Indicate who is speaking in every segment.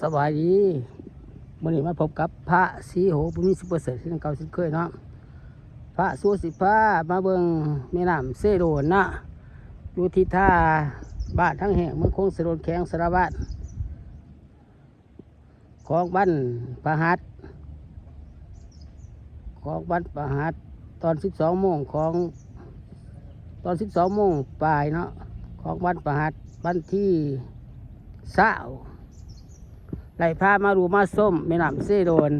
Speaker 1: สบายดีวันนี้มาพบกับพระศรีโหบุญมีสุประเสริฐที่เก่าสิเคยเนาะพระสุสิพามาเบิ่งแม่น้ำเซโดนนะอยู่ที่ท่าบ้านทั้งแห่งเมืองคงสะโดนแข็งสารวัตรของบ้านประหัตของบ้านประหัตตอน12 โมงของตอน12 โมงปลายเนาะของบ้านประหัตบ้านที่เศร้าไล่พามาดูมาส้มแม่น้ำเซโดน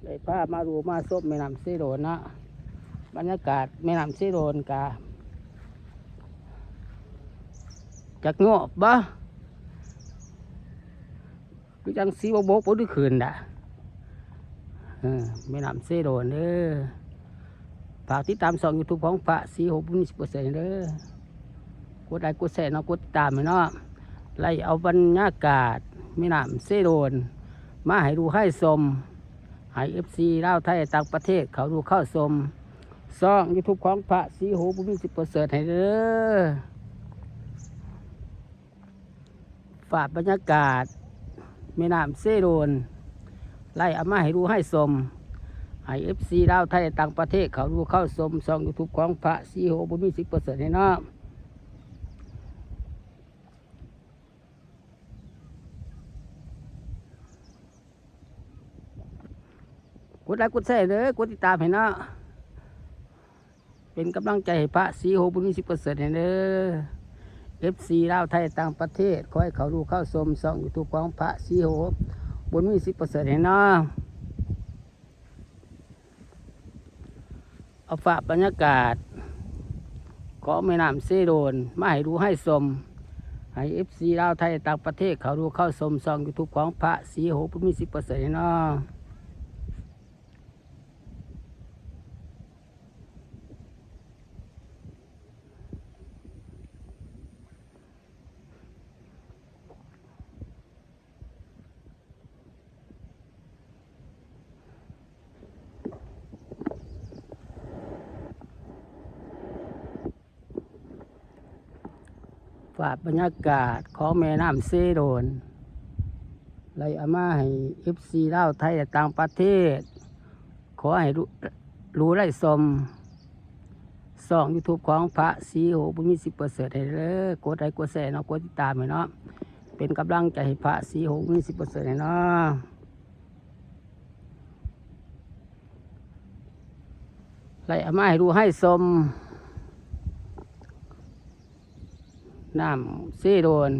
Speaker 1: ไล่พามาดูมาส้มแม่น้ำเซโดนนะบรรยากาศแม่น้ำเซโดนกะจากโง่บ่คือจังสีบกบด้วยคืนด่ะแม่น้ำเซโดนเด้อฝากติดตามช่อง YouTube ของพระศรีโหบุญมีสุประเสริฐเด้อกดไลค์กดแชร์เนาะกดติดตามเนาะไล่เอาบรรยากาศแม่น้ำเซโดนมาให้ดูให้ชมให้FCลาวไทยต่างประเทศเขาดูเข้าชมช่อง YouTube ของพระศรีโหบุญมีสุประเสริฐให้เด้อฝากบรรยากาศแม่น้ำเซโดนไล่เอามาให้ดูให้ชมให้FCลาวไทยต่างประเทศเขาดูเข้าชมช่อง YouTube ของพระศรีโหบุญมีสุประเสริฐให้เนาะกดไลค์กดแชร์เด้อกดติดตามให้เนาะเป็นกำลังใจให้พระศรีโหบุญมีสุประเสริฐให้เด้อ FC ลาวไทยต่างประเทศขอให้เขาดูเข้าชมช่อง YouTube ของพระศรีโหบุญมีสุประเสริฐให้เนาะเอาฝากบรรยากาศของแม่น้ำเซโดนมาให้ดูให้ชมให้ FC ลาวไทยต่างประเทศเขาดูเข้าชมช่อง YouTube ของพระศรีโหบุญมีสุประเสริฐให้เนาะฝากบรรยากาศของแม่น้ำเซโดนไล่อามาให้ FC ลาวไทยต่างประเทศขอให้รู้ได้ชมช่อง YouTube ของพระศรีโหบุญมีสุประเสริฐให้เด้อกดไลค์กดแชร์เนาะกดติดตามให้เนาะเป็นกำลังใจให้พระศรีโหบุญมีสุประเสริฐให้เนาะไล่อามาให้ดูให้ชมน้ำเซโดน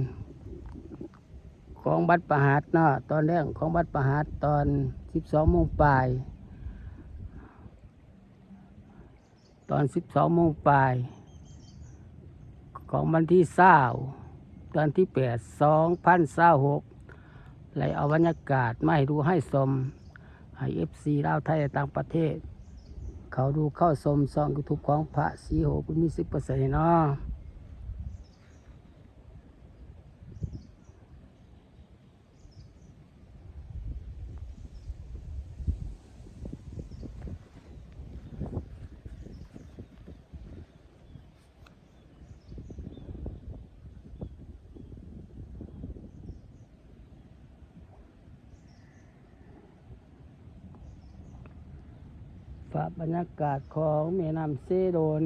Speaker 1: ของบัดประหัตเนาะตอนแรกของบัดประหัตตอน12 โมงปลายตอน12 โมงปลายของวันที่20ตอนที่8/2026ไล่เอาบรรยากาศมาให้ดูให้ชมให้ FC ลาวไทยต่างประเทศเขาดูเข้าชมช่อง YouTube ของพระศรีโหบุญมีสุประเสริฐเนาะฝากบรรยากาศของแม่น้ำเซโดน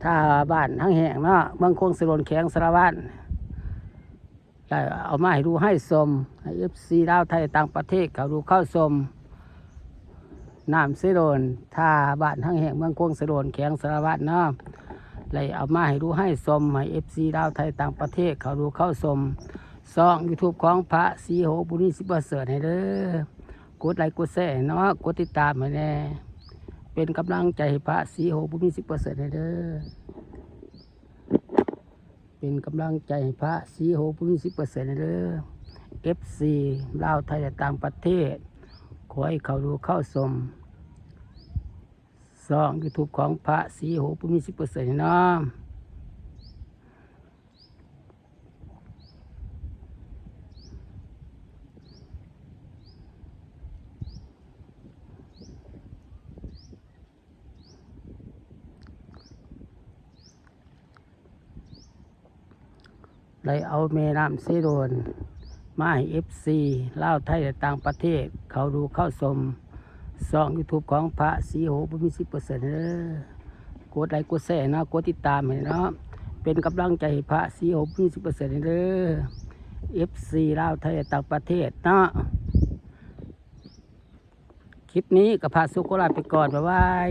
Speaker 1: ถ้าบ้านทั้งแห่งเนาะเมืองคงสะโดนแข็งสารวัตรได้เอามาให้ดูให้ชมให้ FC ลาวไทยต่างประเทศเขาดูเข้าชมน้ำเซโดนถ้าบ้านทั้งแห่งเมืองคงสะโดนแข็งสารวัตรเนาะเลยเอามาให้ดูให้ชมให้ FC ลาวไทยต่างประเทศเขาดูเข้าชมช่อง YouTube ของพระศรีโหบุญมีสุประเสริฐให้เด้อกดไลค์กดแชร์เนาะกดติดตามให้แน่เป็นกำลังใจให้พระศรีโหบุญมีสุประเสริฐให้เด้อเป็นกำลังใจให้พระศรีโหบุญมีสุประเสริฐให้เด้อ FC ลาวไทยต่างประเทศขอให้เขาดูเข้าชมช่อง YouTube ของพระศรีโหบุญมีสุประเสริฐให้เนาะ เลยเอาแม่น้ำเซโดนมาให้ FC ลาวไทยและต่างประเทศเขาดูเข้าชมช่อง YouTube ของพระศรีโหบ่มี 10% เด้อกดไลค์กดแชร์นะกดติดตามให้เนาะเป็นกำลังใจให้พระศรีโหบ่มี 10% เด้อ FC ลาวไทยและต่างประเทศเนาะคลิปนี้กับพระสุโขทัยไปก่อนบ๊ายบาย